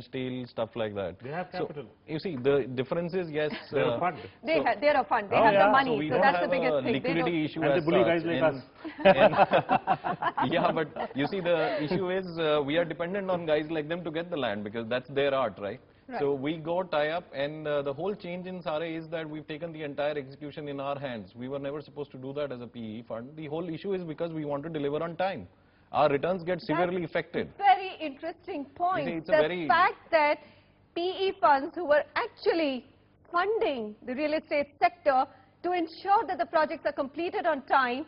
steel, stuff like that. They have capital. So, you see, the difference is, yes... They're a fund. They're a fund. They have the money. So that's the biggest thing. Liquidity issue and as they bully such. guys like us. Yeah, but you see, the issue is we are dependent on guys like them to get the land because that's their art, right? So we go tie up, and the whole change in SARE is that we've taken the entire execution in our hands. We were never supposed to do that as a PE fund. The whole issue is because we want to deliver on time. Our returns get severely affected. Very interesting point. You see, the fact that PE funds who were actually funding the real estate sector to ensure that the projects are completed on time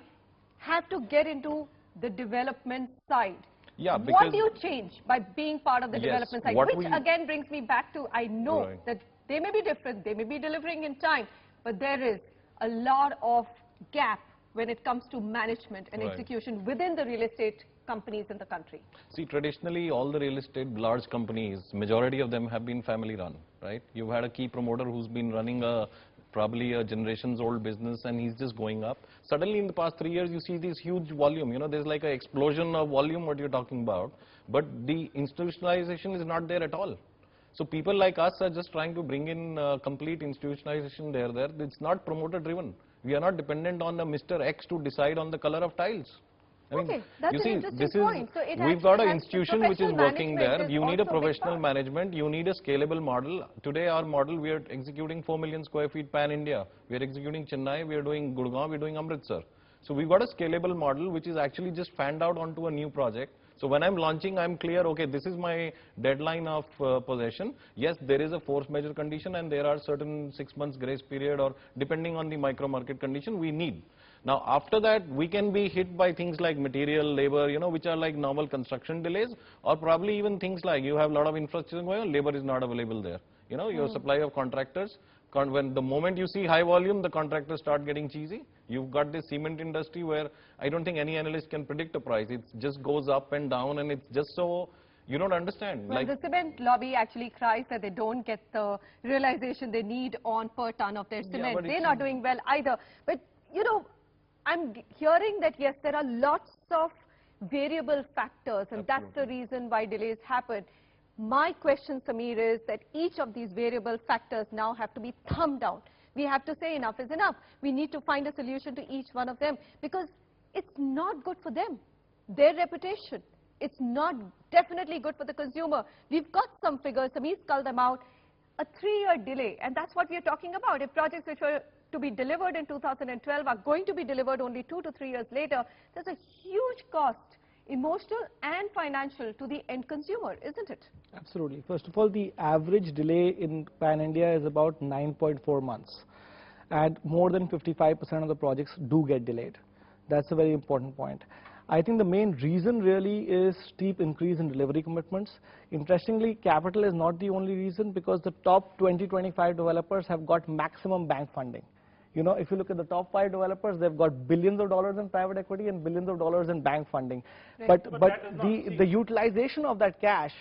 have to get into the development side. Yeah, what do you change by being part of the development side? Which again brings me back to, I know that they may be different, they may be delivering in time, but there is a lot of gap when it comes to management and execution within the real estate companies in the country. See, traditionally all the real estate large companies, majority of them have been family run, right? You've had a key promoter who's been running probably a generations old business, and he's just going up. Suddenly in the past 3 years you see this huge volume, you know, there's like an explosion of volume what you're talking about, but the institutionalization is not there at all. So people like us are just trying to bring in complete institutionalization there. It's not promoter driven. We are not dependent on a Mr. X to decide on the color of tiles. I mean, that's you an see, interesting point. So we've got an institution which is working there. You need a professional management. You need a scalable model. Today, our model, we are executing 4 million square feet pan-India. We are executing Chennai. We are doing Gurgaon. We are doing Amritsar. So we've got a scalable model which is actually just fanned out onto a new project. So when I'm launching, I'm clear, okay, this is my deadline of possession. Yes, there is a force majeure condition, and there are certain 6 months grace period, or depending on the micro market condition we need. Now, after that, we can be hit by things like material, labor, you know, which are like normal construction delays, or probably even things like you have a lot of infrastructure going on, labor is not available there. You know, your supply of contractors, when the moment you see high volume, the contractors start getting cheesy. You've got this cement industry where I don't think any analyst can predict a price. It just goes up and down, and it's just so, you don't understand. Well, the cement lobby actually cries that they don't get the realization they need on per ton of their cement. Yeah, they're not doing well either. But, you know, I'm hearing that, yes, there are lots of variable factors, and that's the reason why delays happen. My question, Samir, is that each of these variable factors now have to be thumbed down. We have to say enough is enough. We need to find a solution to each one of them because it's not good for them, their reputation. It's not definitely good for the consumer. We've got some figures, Samir's called them out, a 3-year delay, and that's what we are talking about. If projects which were to be delivered in 2012 are going to be delivered only 2 to 3 years later, there's a huge cost, emotional and financial, to the end consumer, isn't it? Absolutely. First of all, the average delay in Pan-India is about 9.4 months. And more than 55% of the projects do get delayed. That's a very important point. I think the main reason really is steep increase in delivery commitments. Interestingly, capital is not the only reason because the top 20-25 developers have got maximum bank funding. You know, if you look at the top 5 developers, they've got billions of dollars in private equity and billions of dollars in bank funding. Right. But the utilization of that cash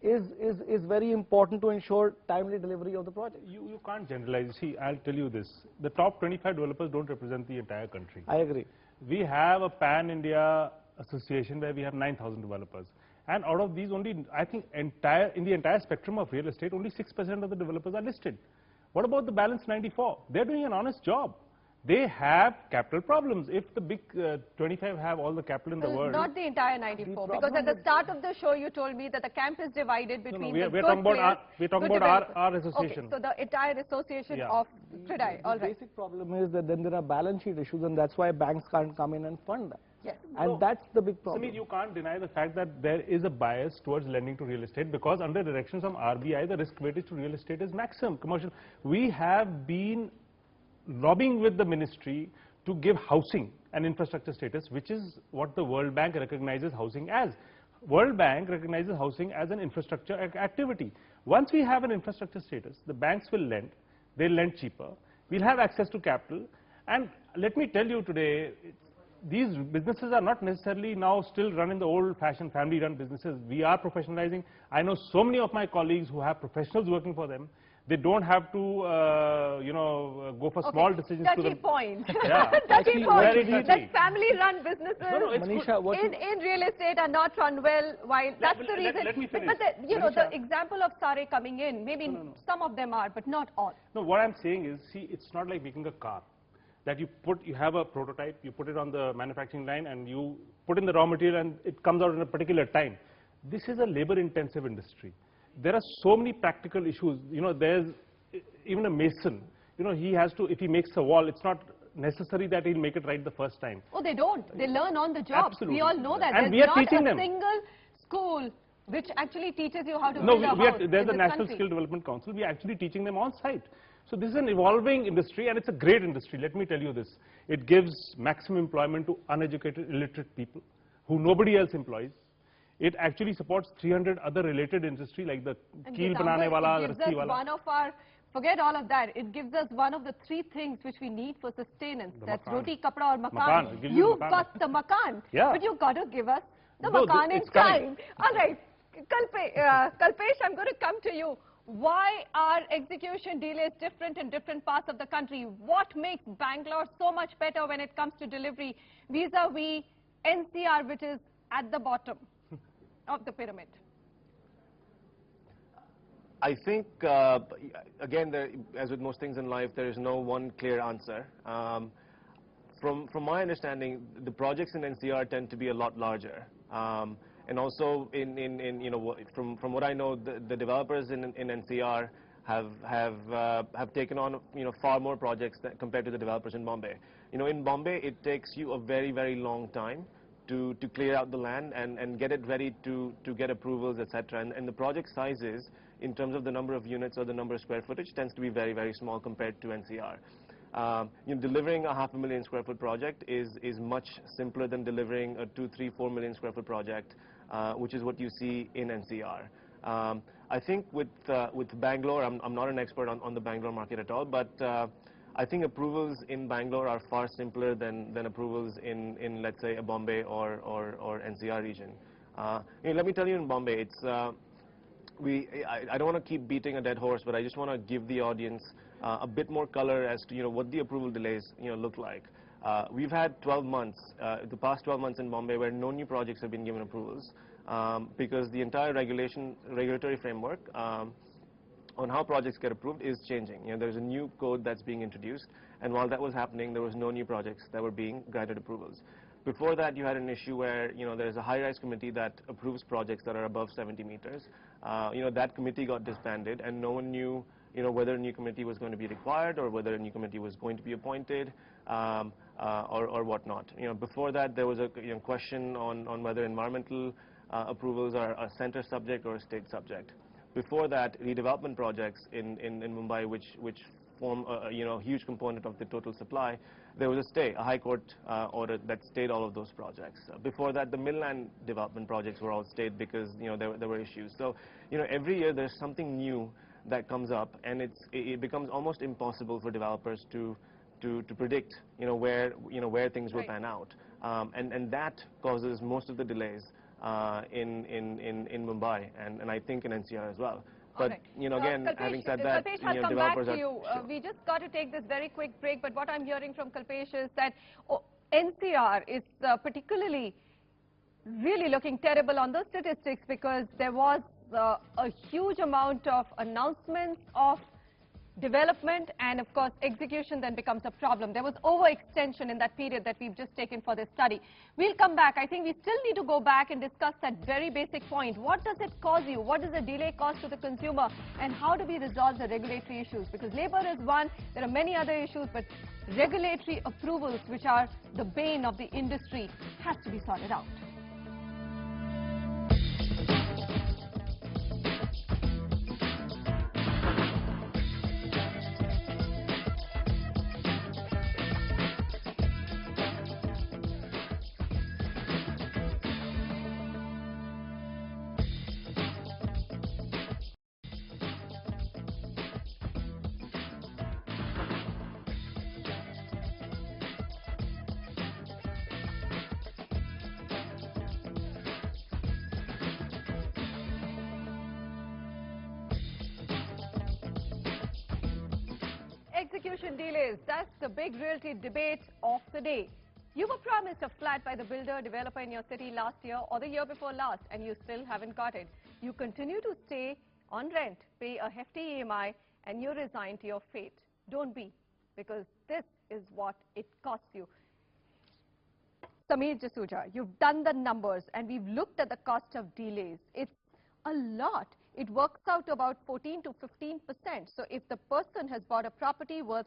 is very important to ensure timely delivery of the project. You can't generalize. See, I'll tell you this. The top 25 developers don't represent the entire country. I agree. We have a pan-India association where we have 9,000 developers. And out of these only, I think in the entire spectrum of real estate, only 6% of the developers are listed. What about the balance 94? They're doing an honest job. They have capital problems. If the big 25 have all the capital in the world... Not the entire 94, because at the start of the show you told me that the camp is divided between the we're talking about our association. Okay, so the entire association of CREDAI, all right. The basic problem is that then there are balance sheet issues, and that's why banks can't come in and fund that. Yes. And that's the big problem. Samir, you can't deny the fact that there is a bias towards lending to real estate because under directions from RBI, the risk weightage to real estate is maximum. Commercial. We have been lobbying with the ministry to give housing an infrastructure status, which is what the World Bank recognizes housing as. World Bank recognizes housing as an infrastructure activity. Once we have an infrastructure status, the banks will lend. They'll lend cheaper. We'll have access to capital. And let me tell you today, these businesses are not necessarily now still running the old-fashioned family-run businesses. We are professionalizing. I know so many of my colleagues who have professionals working for them. They don't have to, go for small decisions to touchy the point. Yeah. Touchy Actually, point. very touchy. That family-run businesses Manisha, what in real estate are not run well. While that's the reason. let me finish. But the Manisha. example of SARE coming in, maybe some of them are, but not all. No, what I'm saying is, see, it's not like making a car. That you have a prototype, you put it on the manufacturing line, and you put in the raw material, and it comes out in a particular time. This is a labor-intensive industry. There are so many practical issues. There's even a mason. He has to, if he makes a wall, it's not necessary that he'll make it right the first time. Oh, they don't. They learn on the job. Absolutely. We all know that. And There's we are not teaching a them. single school which actually teaches you how to No, build a house there's in the this National country. Skill Development Council. We are actually teaching them on site. So this is an evolving industry, and it's a great industry. Let me tell you this. It gives maximum employment to uneducated, illiterate people who nobody else employs. It actually supports 300 other related industry like the keel banane wala, rassi wala. One of our, forget all of that, it gives us one of the three things which we need for sustenance. That's makan. roti, kapda or makan. Makan. It gives you You've makan. got the makan, Yeah. but you've got to give us the No, makan in it's coming. time. All right, Kalpesh, I'm going to come to you. Why are execution delays different in different parts of the country? What makes Bangalore so much better when it comes to delivery vis-a-vis NCR, which is at the bottom of the pyramid? I think, again, as with most things in life, there is no one clear answer. From my understanding, the projects in NCR tend to be a lot larger. And also, from what I know, the developers in NCR have taken on far more projects compared to the developers in Bombay. In Bombay, it takes you a very, very long time to clear out the land and get it ready to get approvals, etc. And the project sizes, in terms of the number of units or the number of square footage, tends to be very, very small compared to NCR. Delivering a 500,000 square foot project is much simpler than delivering a 2, 3, 4 million square foot project, which is what you see in NCR. I think with Bangalore, I'm not an expert on the Bangalore market at all, but I think approvals in Bangalore are far simpler than approvals in let's say a Bombay or NCR region. Let me tell you, in Bombay, it's I don't want to keep beating a dead horse, but I just want to give the audience a bit more color as to what the approval delays look like. We've had 12 months, the past 12 months in Bombay, where no new projects have been given approvals because the entire regulatory framework on how projects get approved is changing. There's a new code that's being introduced, and while that was happening, there was no new projects that were being granted approvals. Before that, you had an issue where there's a high-rise committee that approves projects that are above 70 meters. That committee got disbanded, and no one knew whether a new committee was going to be required or whether a new committee was going to be appointed or whatnot. Before that, there was a question on whether environmental approvals are a center subject or a state subject. Before that, redevelopment projects in Mumbai, which form a huge component of the total supply, there was a stay, a high court order that stayed all of those projects. Before that, the Midland development projects were all stayed because there were issues. So every year there's something new that comes up, and it becomes almost impossible for developers to predict where things will pan out, and that causes most of the delays in Mumbai and I think in NCR as well. But again, Kalpesh, having said that, Kalpesh, come back to you. Sure. We just got to take this very quick break, but what I'm hearing from Kalpesh is that NCR is particularly really looking terrible on those statistics because there was a huge amount of announcements of development, and of course execution then becomes a problem. There was overextension in that period that we've just taken for this study. We'll come back. I think we still need to go back and discuss that very basic point. What does it cause you? What does the delay cost to the consumer? And how do we resolve the regulatory issues? Because labor is one, there are many other issues, but regulatory approvals, which are the bane of the industry, has to be sorted out. execution delays. That's the big realty debate of the day. You were promised a flat by the builder developer in your city last year or the year before last, and you still haven't got it. You continue to stay on rent, pay a hefty EMI, and you resign to your fate. Don't be, because this is what it costs you. Samir Jasuja, you've done the numbers, and we've looked at the cost of delays. It's a lot. It works out to about 14 to 15%. So if the person has bought a property worth